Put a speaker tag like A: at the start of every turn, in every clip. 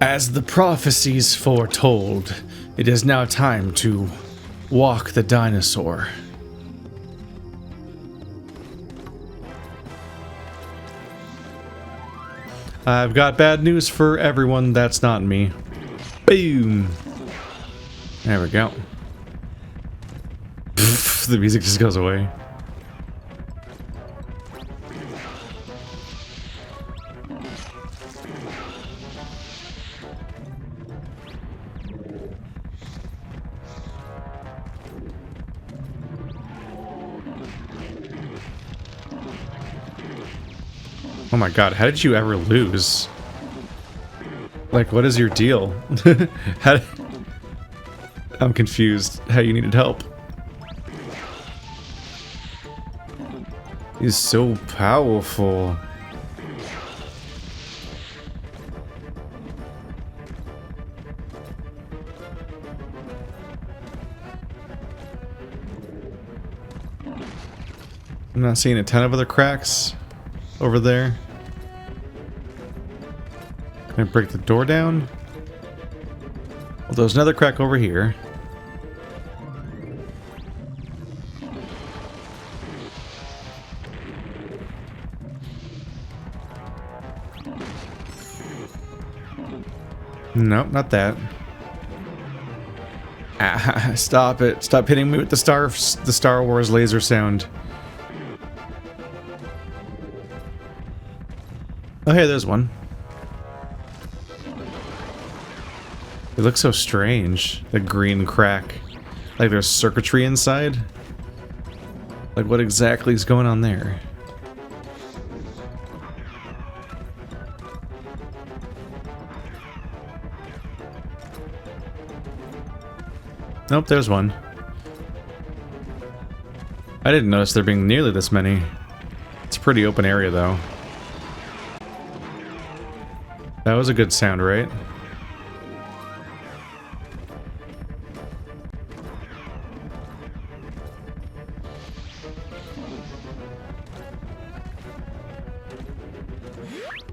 A: As the prophecies foretold, it is now time to walk the dinosaur. I've got bad news for everyone that's not me. Boom! There we go. The music just goes away. Oh my god, how did you ever lose? Like, what is your deal? I'm confused how you needed help. He's so powerful. I'm not seeing a ton of other cracks over there. Can I break the door down? Well, there's another crack over here. Nope, not that. Ah, stop it. Stop hitting me with the Star Wars laser sound. Oh, hey, there's one. It looks so strange. The green crack. Like there's circuitry inside. Like what exactly is going on there? Nope, there's one. I didn't notice there being nearly this many. It's a pretty open area, though. That was a good sound, right?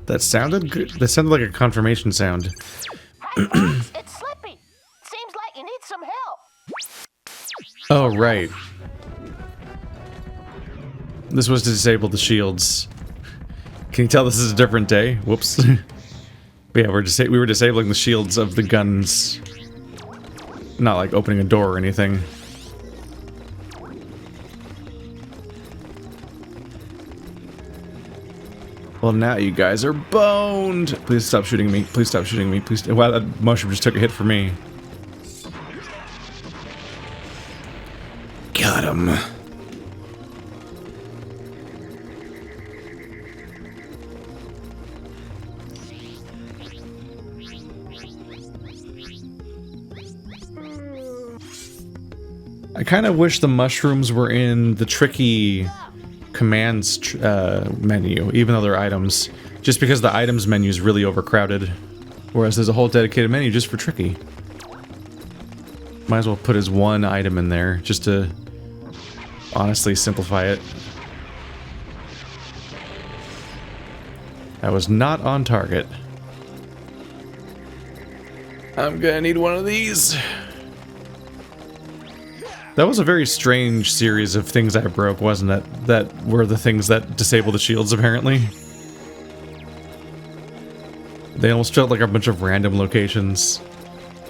A: That sounded good. That sounded like a confirmation sound.
B: Hey, Fox, it's Slippy. Seems like you need some help.
A: Oh, right. This was to disable the shields. Can you tell this is a different day? Whoops. But yeah, we were disabling the shields of the guns. Not like opening a door or anything. Well, now you guys are boned. Please stop shooting me. Please stop shooting me. Please. Wow, that mushroom just took a hit for me. Got him. I kind of wish the mushrooms were in the tricky commands menu, even though they're items, just because the items menu is really overcrowded, whereas there's a whole dedicated menu just for tricky. Might as well put as one item in there, just to honestly simplify it. I was not on target. I'm gonna need one of these. That was a very strange series of things I broke, wasn't it? That were the things that disable the shields, apparently. They almost felt like a bunch of random locations.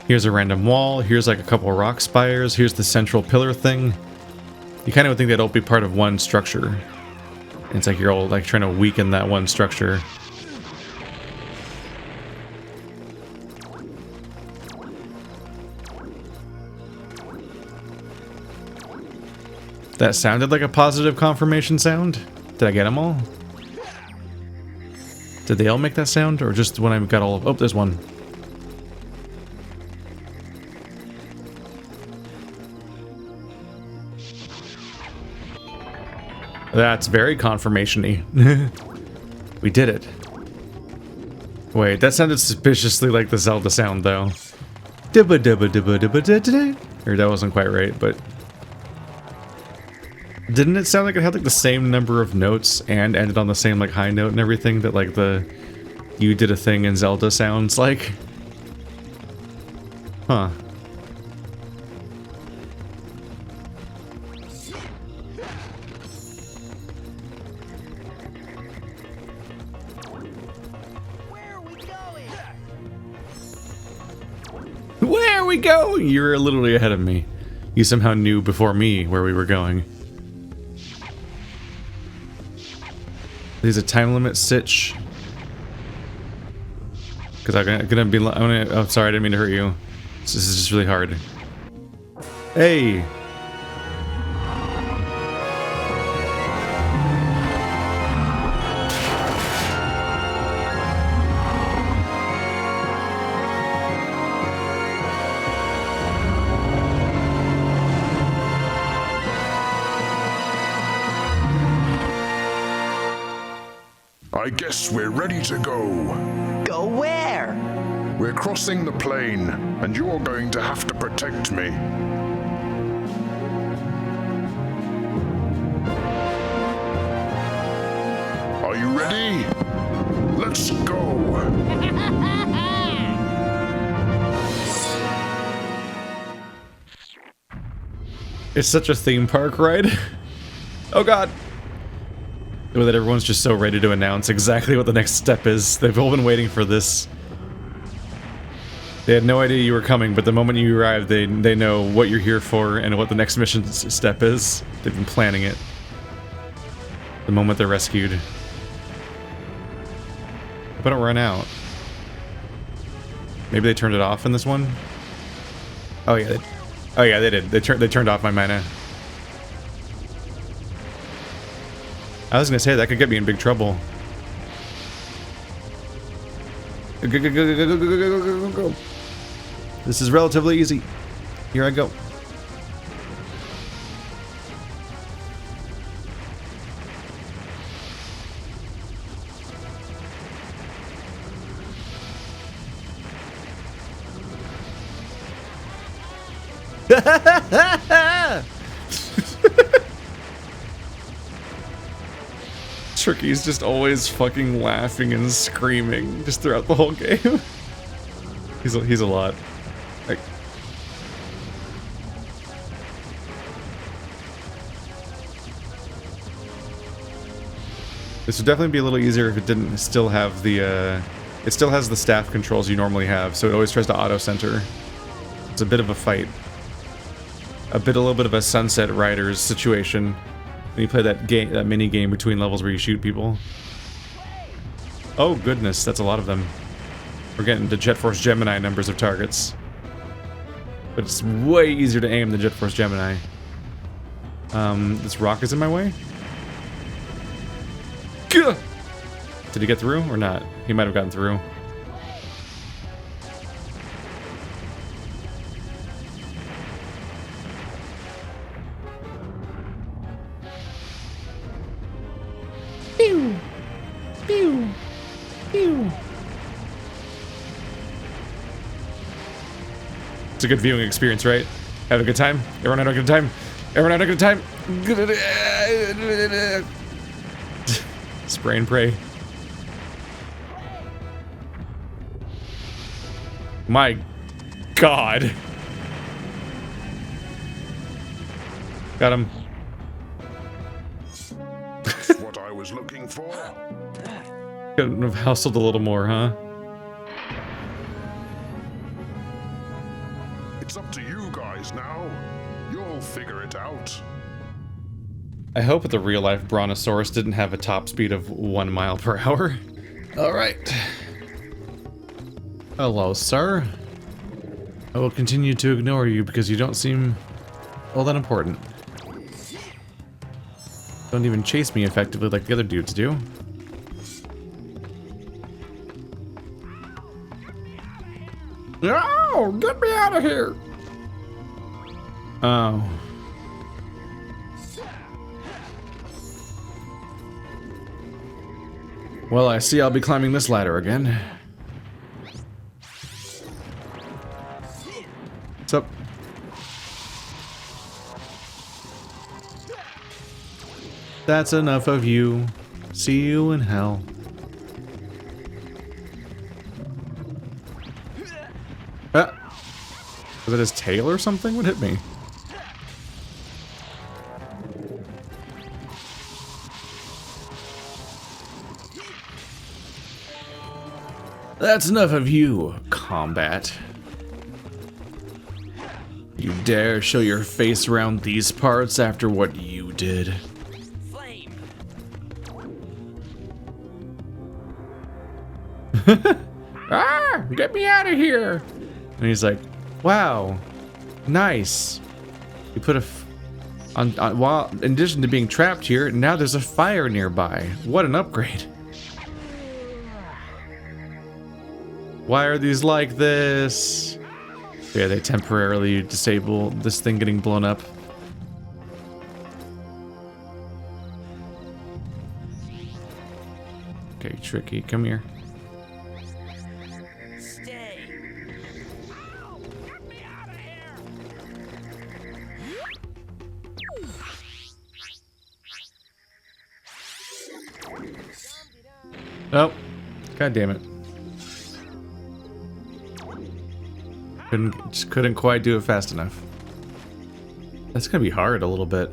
A: Here's a random wall, here's like a couple of rock spires, here's the central pillar thing. You kind of would think they'd all be part of one structure. And it's like you're all like trying to weaken that one structure. That sounded like a positive confirmation sound. Did I get them all? Did they all make that sound, or just when I got all of... Oh, there's one. That's very confirmation-y. We did it. Wait, that sounded suspiciously like the Zelda sound, though. Or that wasn't quite right, but... Didn't it sound like it had like the same number of notes and ended on the same like high note and everything that like the you did a thing in Zelda sounds like? Huh. Where are we going? You're literally ahead of me. You somehow knew before me where we were going. There's a time limit stitch. Because I'm gonna be. Oh, sorry, I didn't mean to hurt you. This is just really hard. Hey.
C: I guess we're ready to go.
D: Go where?
C: We're crossing the plain, and you're going to have to protect me. Are you ready? Let's go!
A: It's such a theme park ride. Oh god. That everyone's just so ready to announce exactly what the next step is. They've all been waiting for this. They had no idea you were coming, but the moment you arrive, they know what you're here for and what the next mission step is. They've been planning it. The moment they're rescued. Hope I don't run out. Maybe they turned it off in this one? Oh yeah, they did. They turned off my mana. I was gonna say that could get me in big trouble. Go, go, go, go, go, go, go, go, go, go. This is relatively easy. Here I go. Tricky's just always fucking laughing and screaming just throughout the whole game. he's a lot. Like, this would definitely be a little easier if it didn't still have the it still has the staff controls you normally have, so it always tries to auto center. It's a bit of a fight. A little bit of a Sunset Riders situation. When you play that mini game between levels where you shoot people. Oh goodness, that's a lot of them. We're getting to Jet Force Gemini numbers of targets. But it's way easier to aim than Jet Force Gemini. This rock is in my way? Gah! Did he get through or not? He might have gotten through. Pew! Pew! Pew! It's a good viewing experience, right? Have a good time? Everyone had a good time? Everyone had a good time? Spray and pray. My God. Got him.
C: What I was looking for.
A: Couldn't have hustled a little more, huh?
C: It's up to you guys now. You'll figure it out.
A: I hope that the real-life Brontosaurus didn't have a top speed of 1 mile per hour. Alright. Hello, sir. I will continue to ignore you because you don't seem all that important. Don't even chase me effectively like the other dudes do. No! Get me out of here! Oh. Well, I see I'll be climbing this ladder again. What's up? That's enough of you. See you in hell. Ah. Was it his tail or something? What hit me? That's enough of you, combat. You dare show your face around these parts after what you did?
D: Flame.
A: Ah! Get me out of here! And he's like, wow, nice. You put while in addition to being trapped here, now there's a fire nearby. What an upgrade. Why are these like this? Yeah, they temporarily disable this thing getting blown up. Okay, Tricky, come here.
D: Stay. Get me out of here.
A: Oh, god damn it. Just couldn't quite do it fast enough. That's gonna be hard a little bit.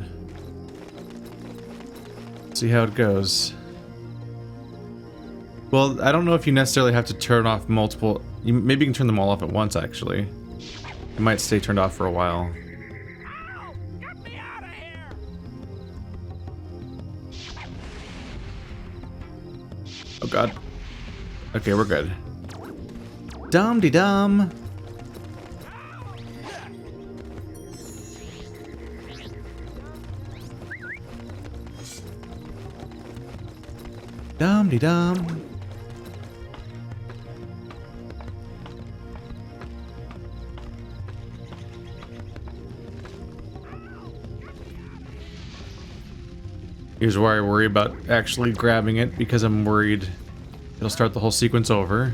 A: See how it goes. Well, I don't know if you necessarily have to turn off multiple. Maybe you can turn them all off at once, actually. It might stay turned off for a while.
D: Ow! Get me out of here.
A: Oh god. Okay, we're good. Dum-de-dum. Dum-de-dum. Here's where I worry about actually grabbing it, because I'm worried it'll start the whole sequence over.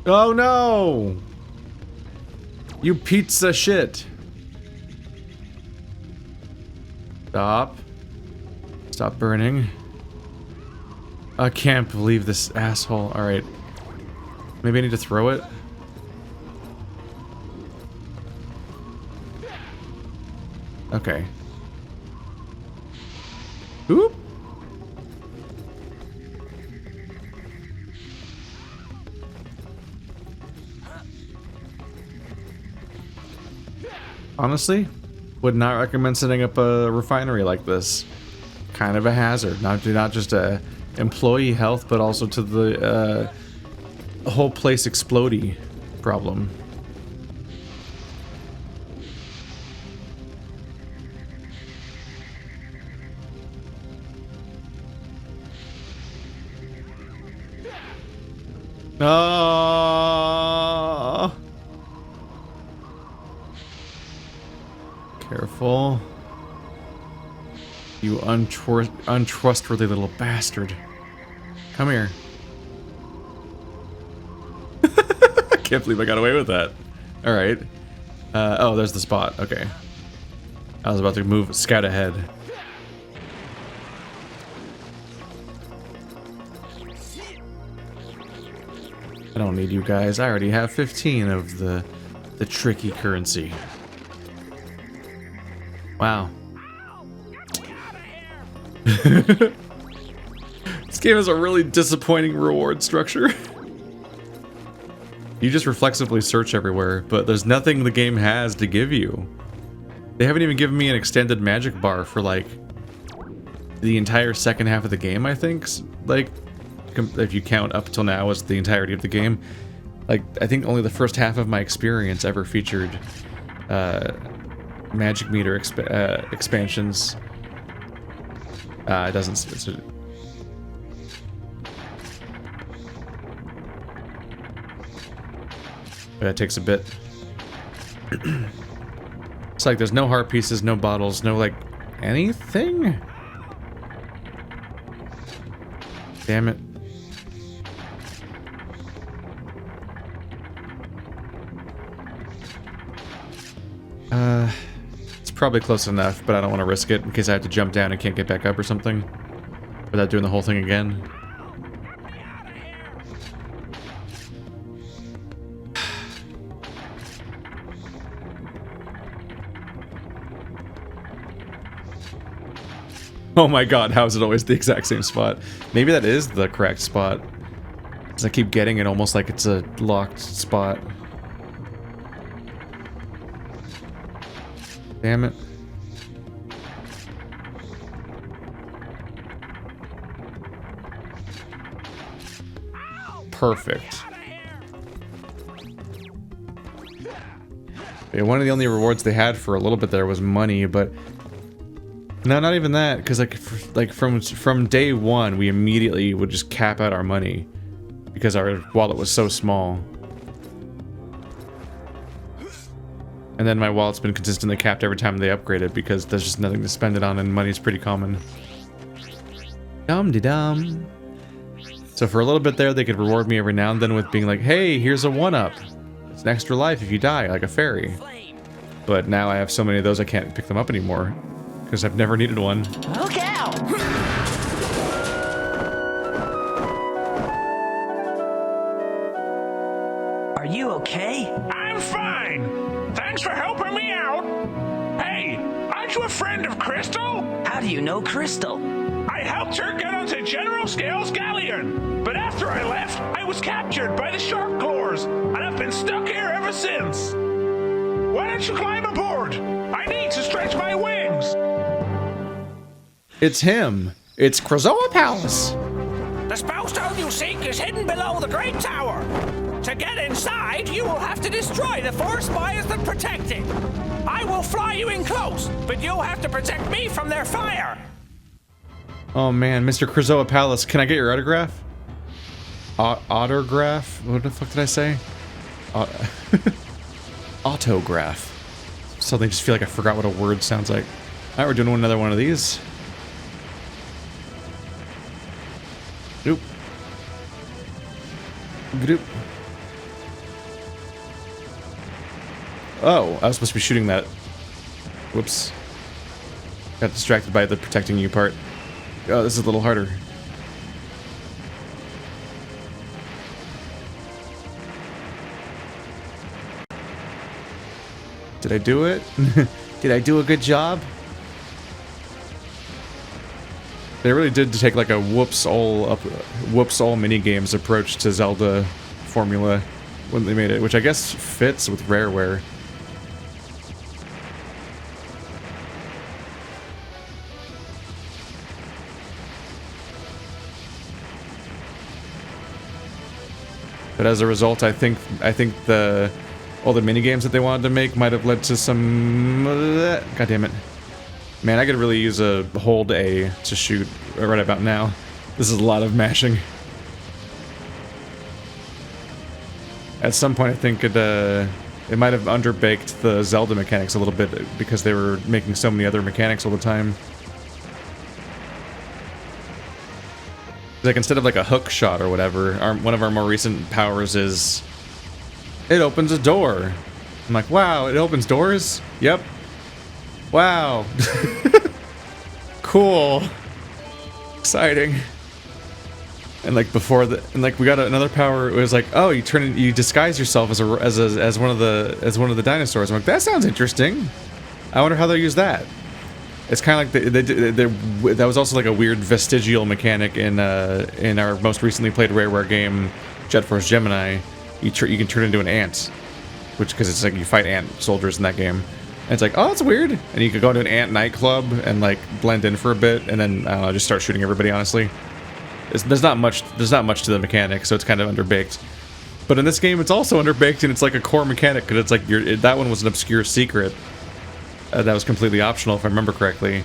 A: Oh no! You pizza shit! Stop. Stop burning. I can't believe this asshole. Alright. Maybe I need to throw it? Okay. Oop! Honestly, would not recommend setting up a refinery like this. Kind of a hazard, not just a employee health, but also to the whole place exploding problem. Oh. Careful. You untrustworthy little bastard. Come here. I can't believe I got away with that. Alright. Oh, there's the spot. Okay. I was about to move, scout ahead. I don't need you guys. I already have 15 of the tricky currency. Wow. This game has a really disappointing reward structure. You just reflexively search everywhere, but there's nothing the game has to give you. They haven't even given me an extended magic bar for like the entire second half of the game, I think. Like, if you count up till now as the entirety of the game. Like, I think only the first half of my experience ever featured magic meter expansions. It doesn't. That takes a bit. It's like there's no heart pieces, no bottles, no like anything. Damn it. It's probably close enough, but I don't want to risk it in case I have to jump down and can't get back up or something. Without doing the whole thing again. Oh my god, how is it always the exact same spot? Maybe that is the correct spot. Because I keep getting it almost like it's a locked spot. Damn it. Perfect. Yeah, one of the only rewards they had for a little bit there was money, but no, not even that, because like from day one, we immediately would just cap out our money because our wallet was so small. And then my wallet's been consistently capped every time they upgrade it because there's just nothing to spend it on, and money's pretty common. Dum-de-dum. So for a little bit there, they could reward me every now and then with being like, hey, here's a 1-up. It's an extra life if you die, like a fairy. But now I have so many of those I can't pick them up anymore. Because I've never needed one.
B: Look out!
E: Are you okay?
F: I'm fine. Thanks for helping me out. Hey, aren't you a friend of Crystal?
E: How do you know Crystal?
F: I helped her get onto General Scale's galleon. But after I left, I was captured by the shark claws. And I've been stuck here ever since. Why don't you climb aboard? I need to stretch my wings.
A: It's him. It's Krazoa Palace.
D: The spellstone you seek is hidden below the Great Tower. To get inside, you will have to destroy the 4 spies that protect it. I will fly you in close, but you'll have to protect me from their fire.
A: Oh man, Mr. Krazoa Palace, can I get your autograph? Autograph? What the fuck did I say? Autograph. Suddenly just feel like I forgot what a word sounds like. Alright, we're doing another one of these. Nope. Nope. Oh, I was supposed to be shooting that. Whoops. Got distracted by the protecting you part. Oh, this is a little harder. Did I do it? Did I do a good job? They really did take like a whoops all mini games approach to Zelda formula when they made it, which I guess fits with Rareware. But as a result, I think all the mini games that they wanted to make might have led to some. God damn it. Man, I could really use a hold A to shoot right about now. This is a lot of mashing. At some point, I think it might have underbaked the Zelda mechanics a little bit because they were making so many other mechanics all the time. Like, instead of like a hook shot or whatever, one of our more recent powers is it opens a door. I'm like, wow, it opens doors? Yep. Wow. Cool. Exciting. And like before we got another power. It was like, oh, you disguise yourself as one of the dinosaurs. I'm like, that sounds interesting. I wonder how they'll use that. It's kind of like that was also like a weird vestigial mechanic in our most recently played Rareware game, Jet Force Gemini. You can turn into an ant, because it's like you fight ant soldiers in that game. And it's like, oh, that's weird. And you could go to an ant nightclub and like blend in for a bit, and then I don't know, just start shooting everybody. Honestly, there's not much to the mechanic, so it's kind of underbaked. But in this game, it's also underbaked, and it's like a core mechanic because it's like that one was an obscure secret. That was completely optional, if I remember correctly.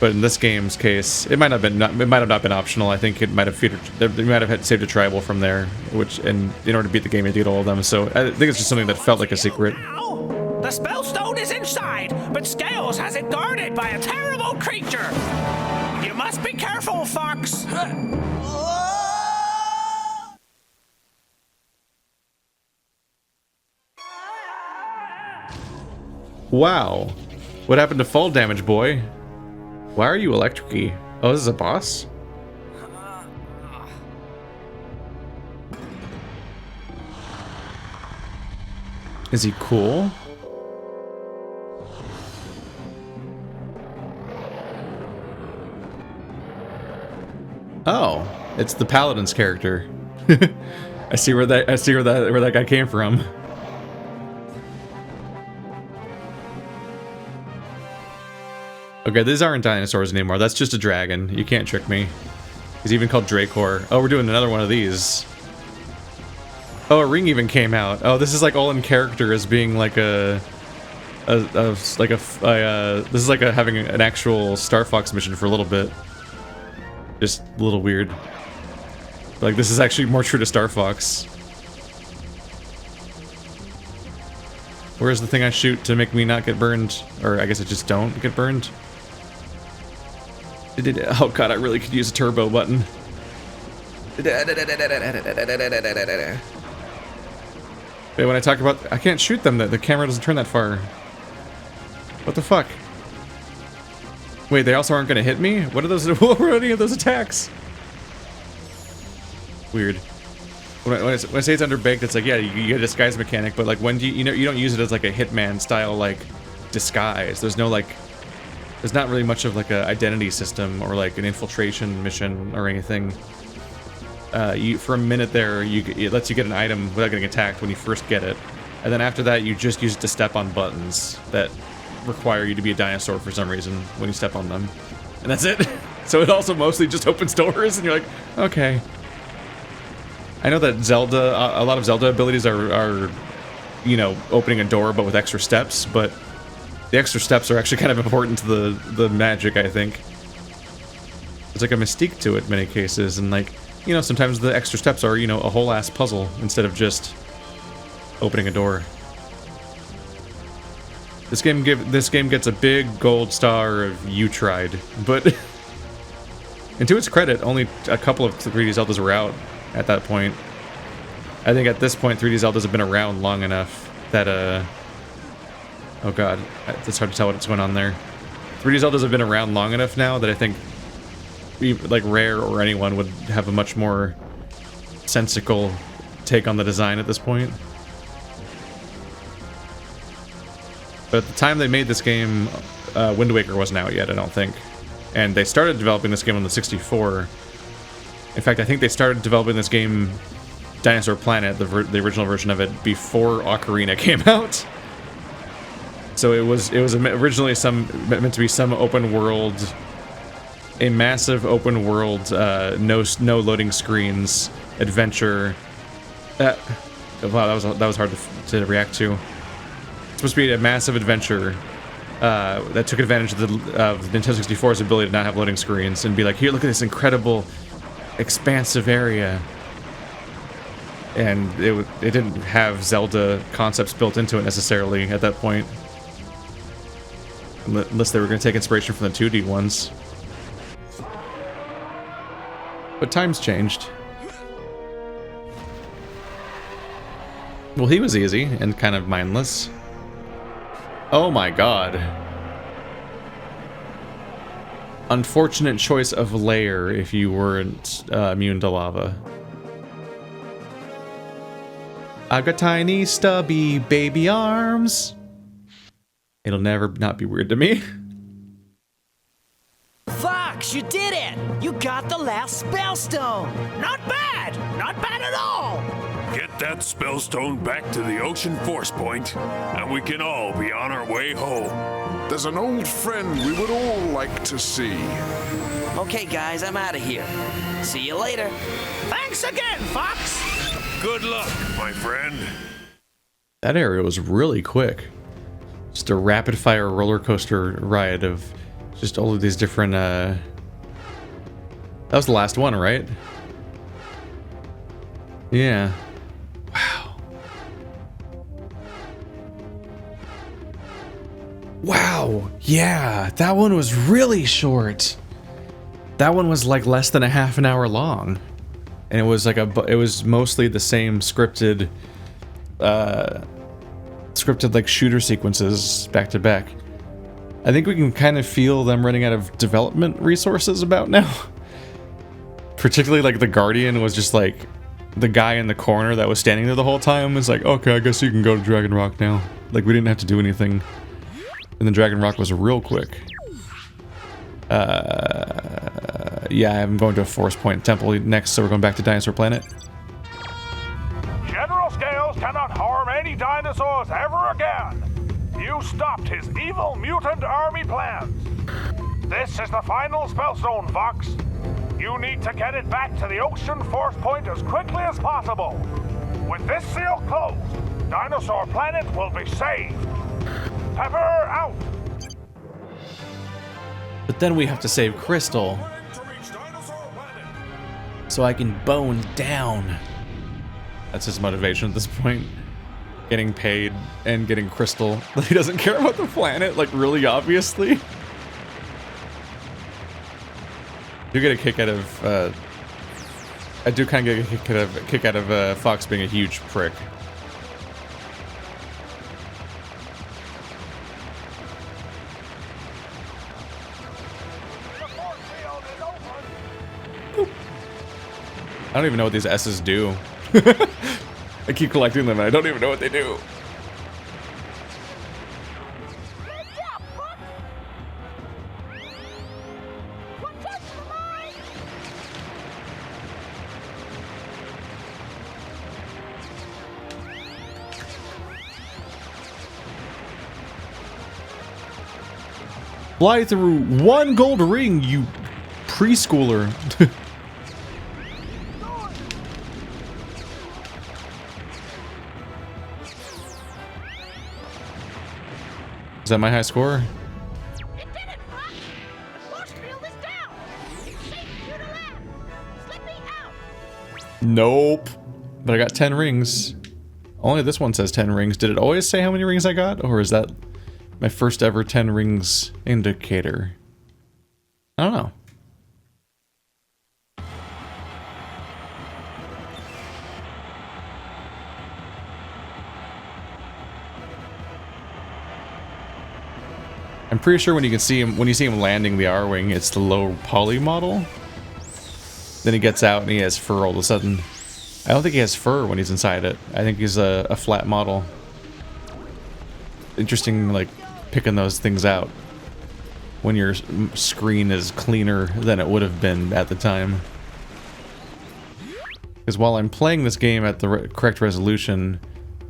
A: But in this game's case, it might have not been optional. I think it might have they might have had saved a tribal from there, and in order to beat the game, you did all of them. So I think it's just something that felt like a secret.
D: Now, the spellstone is inside, but Scales has it guarded by a terrible creature. You must be careful, Fox.
A: Wow. What happened to fall damage, boy? Why are you electric-y? Oh, this is a boss? Is he cool? Oh, it's the Paladin's character. I see where that guy came from. Okay, these aren't dinosaurs anymore. That's just a dragon. You can't trick me. He's even called Drakor. Oh, we're doing another one of these. Oh, a ring even came out. Oh, this is like all in character as being like this is like having an actual Star Fox mission for a little bit. Just a little weird. Like, this is actually more true to Star Fox. Where's the thing I shoot to make me not get burned? Or I guess I just don't get burned? Oh god, I really could use a turbo button. Wait, when I talk about... I can't shoot them, the camera doesn't turn that far. What the fuck? Wait, they also aren't gonna hit me? What are those? What were any of those attacks? Weird. When I say it's underbaked, it's like, yeah, you get a disguise mechanic, but like when do you don't use it as like a Hitman style like disguise. There's no like, there's not really much of like a identity system or like an infiltration mission or anything. For a minute there, it lets you get an item without getting attacked when you first get it, and then after that, you just use it to step on buttons that require you to be a dinosaur for some reason when you step on them, and that's it. So it also mostly just opens doors, and you're like, okay. I know that Zelda, a lot of Zelda abilities are, you know, opening a door but with extra steps, but the extra steps are actually kind of important to the magic, I think. There's like a mystique to it in many cases, and like, you know, sometimes the extra steps are, you know, a whole ass puzzle instead of just opening a door. This game gets a big gold star of "you tried," but and to its credit, only a couple of 3D Zeldas were out at that point. I think at this point 3D Zeldas have been around long enough that oh god, it's hard to tell what's going on there. 3D Zeldas have been around long enough now that I think like Rare or anyone would have a much more sensical take on the design at this point. But at the time they made this game, Wind Waker wasn't out yet, I don't think. And they started developing this game on the 64. In fact, I think they started developing this game, Dinosaur Planet, the original version of it, before Ocarina came out. So it was originally meant to be some open world, a massive open world, no loading screens adventure. Wow, that was hard to react to. It's supposed to be a massive adventure that took advantage of the Nintendo 64's ability to not have loading screens and be like, here, look at this incredible, expansive area. And it didn't have Zelda concepts built into it necessarily at that point, unless they were going to take inspiration from the 2D ones. But times changed. Well, he was easy and kind of mindless. Oh my god. Unfortunate choice of layer if you weren't immune to lava. I've got tiny, stubby baby arms. It'll never not be weird to me.
G: Fox, you did it! You got the last spellstone!
D: Not bad! Not bad at all!
H: Get that spellstone back to the ocean force point, and we can all be on our way home.
C: There's an old friend we would all like to see.
E: Okay, guys, I'm out of here. See you later.
D: Thanks again, Fox!
H: Good luck, my friend.
A: That area was really quick. Just a rapid-fire roller coaster ride of just all of these different, That was the last one, right? Yeah. Wow. Wow. Yeah, that one was really short. That one was like less than a half an hour long. And it was like it was mostly the same scripted like shooter sequences back to back. I think we can kind of feel them running out of development resources about now. Particularly like the Guardian was just like the guy in the corner that was standing there the whole time was like, okay, I guess you can go to Dragon Rock now. Like we didn't have to do anything. And then Dragon Rock was real quick. Yeah, I'm going to a Force Point Temple next, so we're going back to Dinosaur Planet.
F: General Scales cannot harm any dinosaurs ever again. You stopped his evil mutant army plans. This is the final spellstone, Fox. You need to get it back to the Ocean Force Point as quickly as possible. With this seal closed, Dinosaur Planet will be saved. Pepper out!
A: But then we have to save Crystal. So I can bone down. That's his motivation at this point. Getting paid and getting Crystal. He doesn't care about the planet, like really obviously. I do get a kick out of, I do kind of get a kick out of Fox being a huge prick. I don't even know what these S's do. I keep collecting them and I don't even know what they do. Fly through one gold ring, you preschooler. Is that my high score?
B: It did it, Fox! The force field is down! Safe to the left! Slipping out!
A: Nope. But I got 10 rings. Only this one says 10 rings. Did it always say how many rings I got? Or is that my first ever 10 rings indicator? I don't know. I'm pretty sure when you can see him, when you see him landing the R-Wing, it's the low poly model. Then he gets out and he has fur all of a sudden. I don't think he has fur when he's inside it. I think he's a flat model. Interesting, like, picking those things out when your screen is cleaner than it would have been at the time. Because while I'm playing this game at the correct resolution,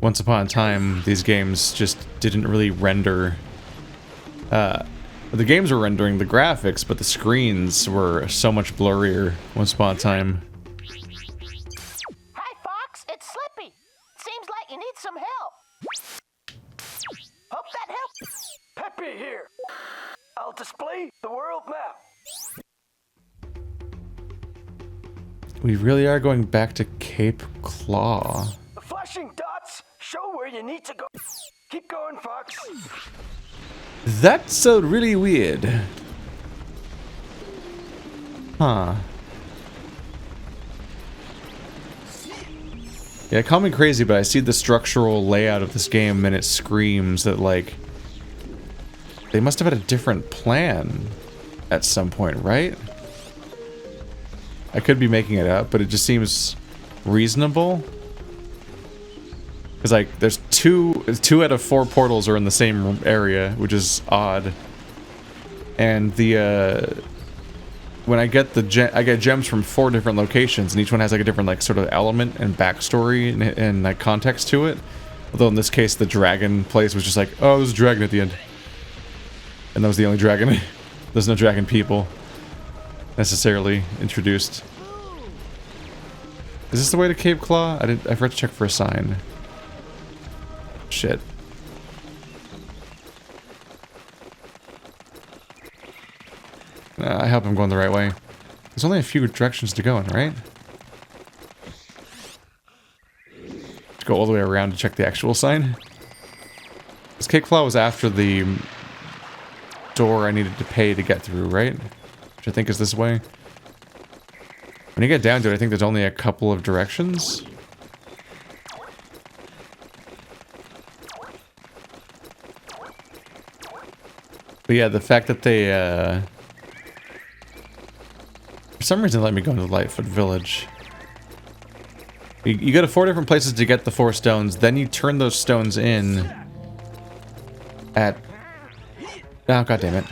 A: once upon a time, these games just didn't really render. The games were rendering the graphics, but the screens were so much blurrier once upon a time.
B: Hi, Fox. It's Slippy. Seems like you need some help. Hope that helps.
I: Peppy here. I'll display the world map.
A: We really are going back to Cape Claw.
I: The flashing dots show where you need to go. Keep going, Fox.
A: That's so really weird. Huh. Yeah, call me crazy, but I see the structural layout of this game and it screams that, like, they must have had a different plan at some point, right? I could be making it up, but it just seems reasonable. Because, like, there's two out of 4 portals are in the same area, which is odd. And the, when I get I get gems from 4 different locations, and each one has, like, a different, like, sort of element and backstory and like, context to it. Although in this case, the dragon place was just like, oh, there's a dragon at the end. And that was the only dragon. There's no dragon people necessarily introduced. Is this the way to Cape Claw? I forgot to check for a sign. Shit. I hope I'm going the right way. There's only a few directions to go in, right? Let's go all the way around to check the actual sign. This Cape Claw was after the door I needed to pay to get through, right? Which I think is this way. When you get down to it, I think there's only a couple of directions. But yeah, the fact that they, for some reason let me go into the Lightfoot Village. You go to 4 different places to get the 4 stones, then you turn those stones in at... Oh, god damn it.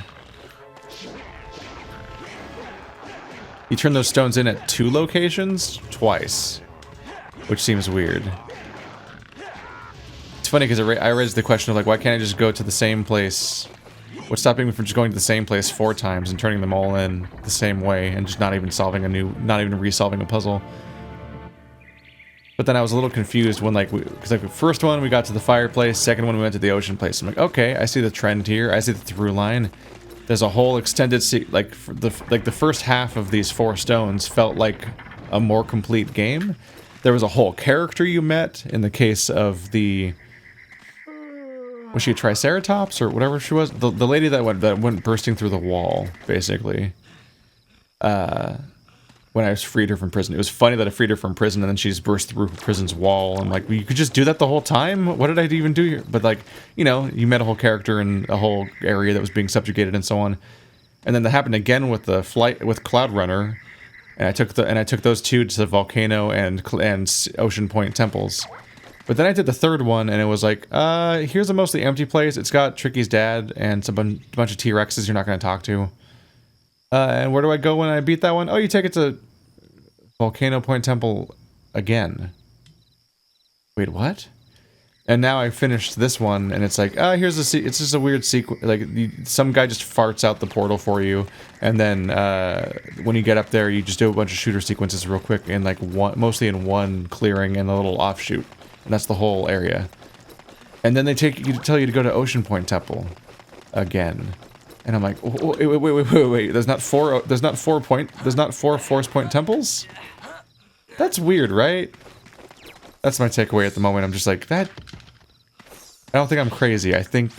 A: You turn those stones in at 2 locations twice, which seems weird. It's funny because I raised the question of like, why can't I just go to the same place? What's stopping me from just going to the same place 4 times and turning them all in the same way and just not even solving not even resolving a puzzle? But then I was a little confused when because like the first one we got to the fireplace, second one we went to the ocean place. I'm like, okay, I see the trend here. I see the through line. There's a whole extended the first half of these 4 stones felt like a more complete game. There was a whole character you met in the case of the... Was she a Triceratops or whatever she was? The lady that went bursting through the wall, basically. When I freed her from prison. It was funny that I freed her from prison and then she just burst through prison's wall. I'm like, well, you could just do that the whole time? What did I even do here? But like, you know, you met a whole character in a whole area that was being subjugated and so on. And then that happened again with the flight with Cloud Runner. And I took those 2 to the volcano and Ocean Point temples. But then I did the 3rd one and it was like, here's a mostly empty place. It's got Tricky's dad and a bunch of T-Rexes you're not going to talk to. And where do I go when I beat that one? Oh, you take it to Volcano Point Temple again. Wait, what? And now I finished this one, and it's like, here's it's just a weird sequence. Like, some guy just farts out the portal for you, and then when you get up there, you just do a bunch of shooter sequences real quick, in like mostly in one clearing and a little offshoot, and that's the whole area. And then they tell you to go to Ocean Point Temple again. And I'm like, wait. There's not 4 Force Point temples? That's weird, right? That's my takeaway at the moment. I'm just like, that... I don't think I'm crazy. I think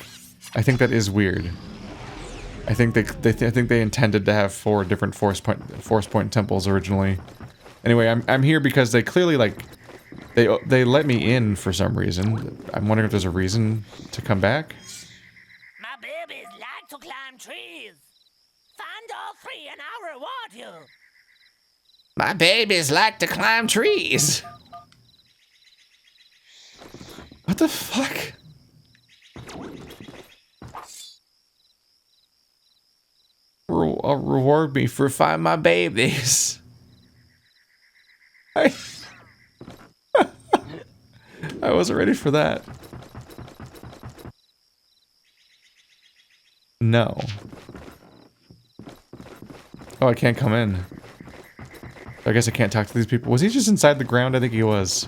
A: that is weird. I think they intended to have 4 different Force Point temples originally. Anyway, I'm here because they clearly like they let me in for some reason. I'm wondering if there's a reason to come back.
B: My babies like to climb trees. Find all 3 and I'll reward you.
A: My babies like to climb trees. What the fuck? Reward me for finding my babies. I wasn't ready for that. No. Oh, I can't come in. I guess I can't talk to these people. Was he just inside the ground? I think he was.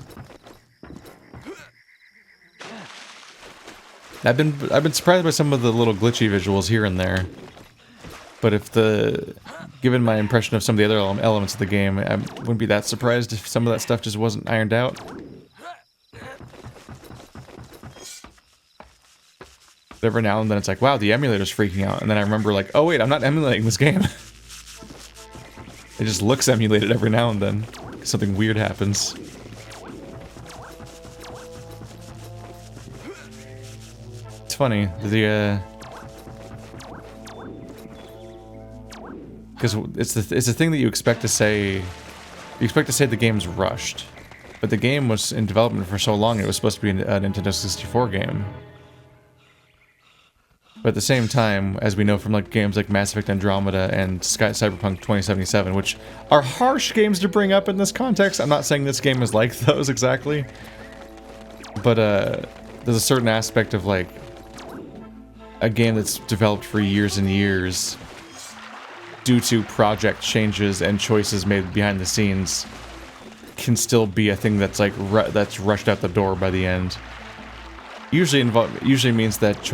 A: I've been surprised by some of the little glitchy visuals here and there. But given my impression of some of the other elements of the game, I wouldn't be that surprised if some of that stuff just wasn't ironed out. But every now and then it's like, wow, the emulator's freaking out. And then I remember like, oh wait, I'm not emulating this game. It just looks emulated every now and then. Something weird happens. It's funny, because it's the thing that you expect to say. You expect to say the game's rushed, but the game was in development for so long it was supposed to be a Nintendo 64 game. But at the same time, as we know from like games like Mass Effect Andromeda and Cyberpunk 2077, which are harsh games to bring up in this context. I'm not saying this game is like those exactly, but there's a certain aspect of like a game that's developed for years and years due to project changes and choices made behind the scenes can still be a thing that's like that's rushed out the door by the end. Usually means that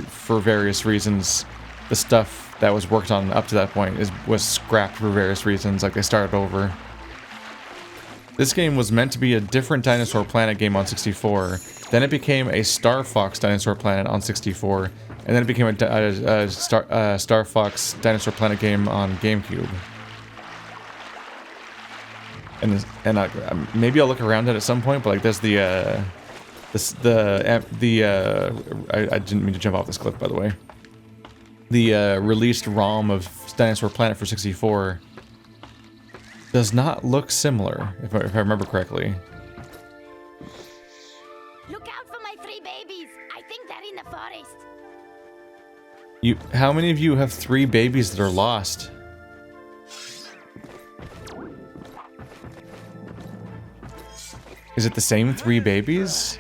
A: for various reasons, the stuff that was worked on up to that point was scrapped for various reasons, like they started over. This game was meant to be a different Dinosaur Planet game on 64, then it became a Star Fox Dinosaur Planet on 64, and then it became a Star Fox Dinosaur Planet game on GameCube. And maybe I'll look around it at some point, but like there's I didn't mean to jump off this cliff, by the way. the released ROM of Dinosaur Planet for 64 does not look similar, if I remember correctly.
B: Look out for my 3 babies. I think they're in the forest.
A: How many of you have 3 babies that are lost? Is it the same 3 babies?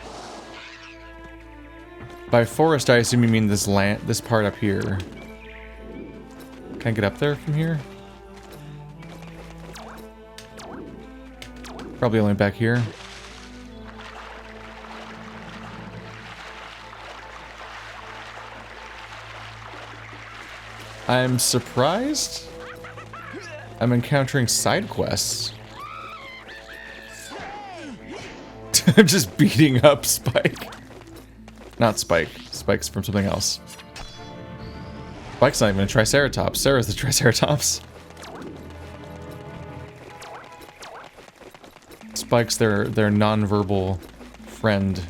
A: By forest, I assume you mean this part up here. Can I get up there from here? Probably only back here. I'm surprised I'm encountering side quests. I'm just beating up Spike. Not Spike. Spike's from something else. Spike's not even a Triceratops. Sarah's the Triceratops. Spike's their non-verbal friend.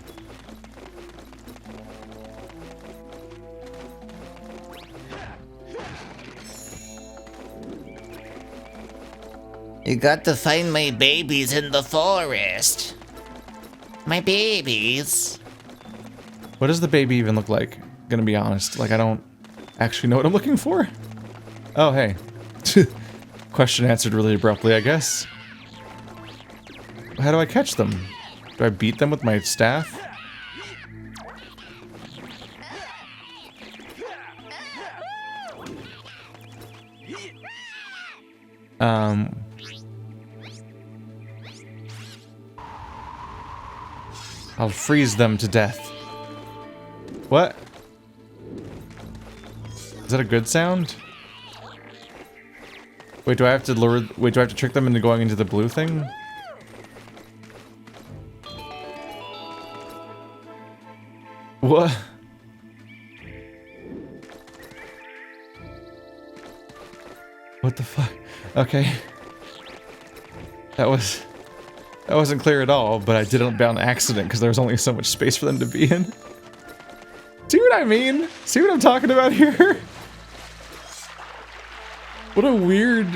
J: You got to find my babies in the forest. My babies.
A: What does the baby even look like? Gonna be honest, like I don't actually know what I'm looking for. Oh, hey. Question answered really abruptly, I guess. How do I catch them? Do I beat them with my staff? I'll freeze them to death. What? Is that a good sound? Wait, do I have to lure... Wait, do I have to trick them into going into the blue thing? What? What the fuck? Okay. That wasn't clear at all, but I did it on accident because there was only so much space for them to be in. See what I mean? See what I'm talking about here? What a weird,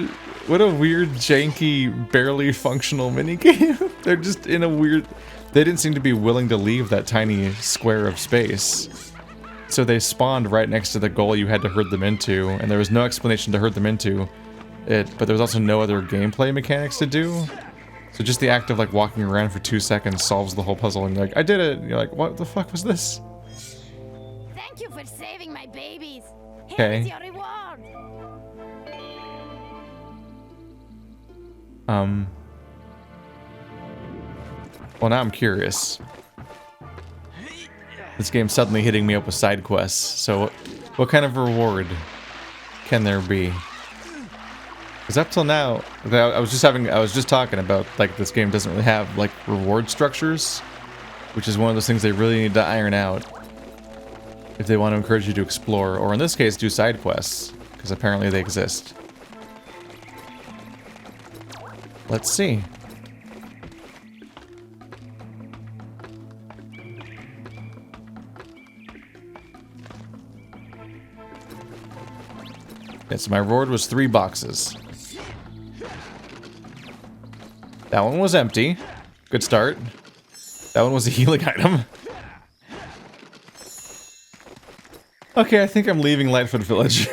A: janky, barely functional minigame. They're just in a weird... They didn't seem to be willing to leave that tiny square of space. So they spawned right next to the goal you had to herd them into, and there was no explanation to herd them into it, but there was also no other gameplay mechanics to do. So just the act of like walking around for 2 seconds solves the whole puzzle, and you're like, I did it! And you're like, what the fuck was this?
B: Thank you for saving my babies.
A: Okay.
B: Here's your reward.
A: Well, now I'm curious. This game's suddenly hitting me up with side quests, so what kind of reward can there be? Because up till now, I was just talking about, like, this game doesn't really have, like, reward structures, which is one of those things they really need to iron out if they want to encourage you to explore, or in this case, do side quests, because apparently they exist. Let's see. Yeah, so my reward was 3 boxes. That one was empty. Good start. That one was a healing item. Okay, I think I'm leaving Lightfoot Village.